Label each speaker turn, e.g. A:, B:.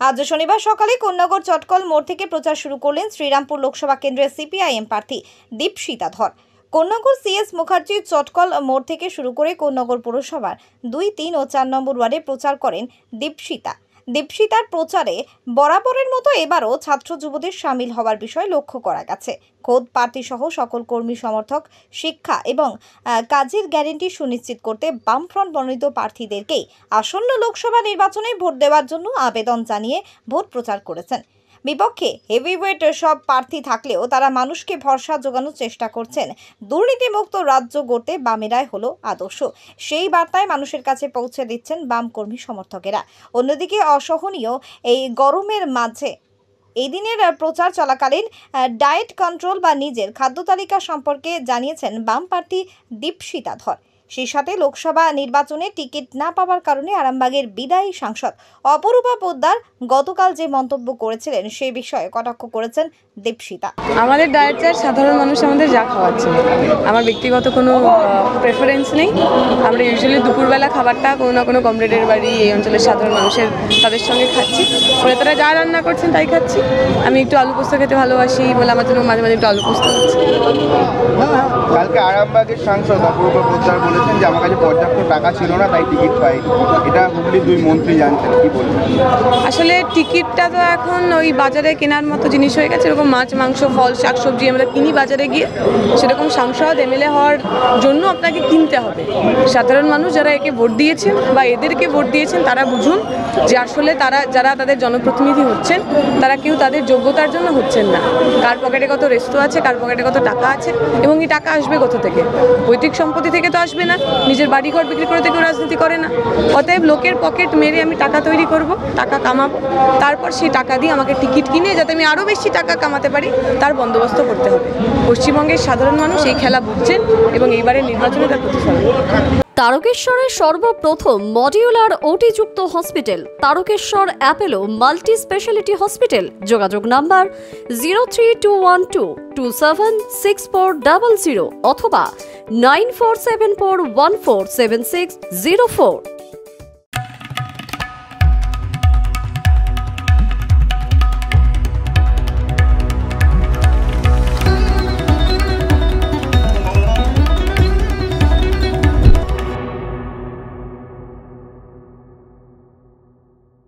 A: আজ শনিবার সকালে কোন্নগর চটকল মোড় থেকে প্রচার শুরু করলেন শ্রীরামপুর লোকসভা কেন্দ্রের সিপিআইএম প্রার্থী দীপশিতা ধর। কোন্নগর সিএস মুখার্জি চটকল মোড় থেকে শুরু করে কোন্নগর পৌরসভার 2, 3 ও 4 নম্বর ওয়ার্ডে প্রচার করেন দীপশিতার প্রচারে বরাবরের মতো এবারও ছাত্র যুবদের সামিল হওয়ার বিষয় লক্ষ্য করা গেছে। খোদ প্রার্থী সহ সকল কর্মী সমর্থক শিক্ষা এবং কাজের গ্যারান্টি সুনিশ্চিত করতে বামফ্রন্ট মনোনীত প্রার্থীদেরকেই আসন্ন লোকসভা নির্বাচনে ভোট দেওয়ার জন্য আবেদন জানিয়ে ভোট প্রচার করেছেন। বিপক্ষে হেভিওয়েট সব প্রার্থী থাকলেও তারা মানুষকে ভরসা জোগানোর চেষ্টা করছেন। দুর্নীতিমুক্ত রাজ্য গড়তে বামেরাই হলো আদর্শ, সেই বার্তায় মানুষের কাছে পৌঁছে দিচ্ছেন বাম কর্মী সমর্থকেরা। অন্যদিকে অসহনীয় এই গরমের মাঝে এই দিনের প্রচার চলাকালীন ডায়েট কন্ট্রোল বা নিজের খাদ্য তালিকা সম্পর্কে জানিয়েছেন বাম প্রার্থী দীপশিতা ধর। সেই সাথে লোকসভা নির্বাচনে টিকিট না পাওয়ার কারণে আরামবাগের বিদায়ী সাংসদ অপরূপা পোদ্দার গতকাল যে মন্তব্য করেছিলেন সেই বিষয়ে কটাক্ষ করেছেন দীপশিতা।
B: আমাদের ডায়েট চার্ট সাধারণ মানুষ আমাদের যা খাওয়াচ্ছে, আমার ব্যক্তিগত কোনো প্রেফারেন্স নেই। আমরা ইউজুয়ালি দুপুরবেলা খাবারটা কোনো না কোনো কমরেডের বাড়ি এই অঞ্চলের সাধারণ মানুষের তাদের সঙ্গে খাচ্ছি, বলে তারা যা রান্না করছেন তাই খাচ্ছি। আমি একটু আলু পোস্ত খেতে ভালোবাসি বলে আমার জন্য মাঝে মাঝে একটু আলু পোস্ত খাচ্ছি।
C: কালকে আরামবাগের সাংসদ অপরূপা পোদ্দার বলেছেন যে আমার কাছে পর্যাপ্ত টাকা ছিল না তাই টিকিট পাই। এটা হুগলির 2 মন্ত্রী জানতেন, কি বলবেন?
B: আসলে টিকিটটা তো এখন ওই বাজারে কেনার মতো জিনিস হয়ে গেছে। এরকম মাছ, মাংস, ফল, শাকসবজি আমরা কিনি বাজারে গিয়ে, সেরকম সাংসদ এমএলএ হওয়ার জন্য আপনাকে কিনতে হবে। সাধারণ মানুষ যারা একে ভোট দিয়েছেন বা এদেরকে ভোট দিয়েছেন তারা বুঝুন যে আসলে যারা তাদের জনপ্রতিনিধি হচ্ছেন তারা কেউ তাদের যোগ্যতার জন্য হচ্ছেন না। কার পকেটে কত রেস্তো আছে, কার পকেটে কত টাকা আছে এবং এই টাকা আসবে কোথা থেকে? পৈতৃক সম্পত্তি থেকে তো আসবে না, নিজের বাড়িঘর বিক্রি করে কেউ রাজনীতি করে না। অতএব লোকের পকেট মেরে আমি টাকা তৈরি করব, টাকা কামাবো, তারপর সেই টাকা দিয়ে আমাকে টিকিট কিনে যাতে আমি আরও বেশি টাকা কামাতে পারি তার বন্দোবস্ত করতে হবে। পশ্চিমবঙ্গের সাধারণ মানুষ এই খেলা বুঝছেন এবং এইবারের নির্বাচনে তার প্রতিফলন।
D: তারকেশ্বরের সর্বপ্রথম মডিউলার ওটি-যুক্ত hospital Tarakeswar Apollo multi speciality hospital. যোগাযোগ নাম্বার 03212276400 অথবা 9474147604।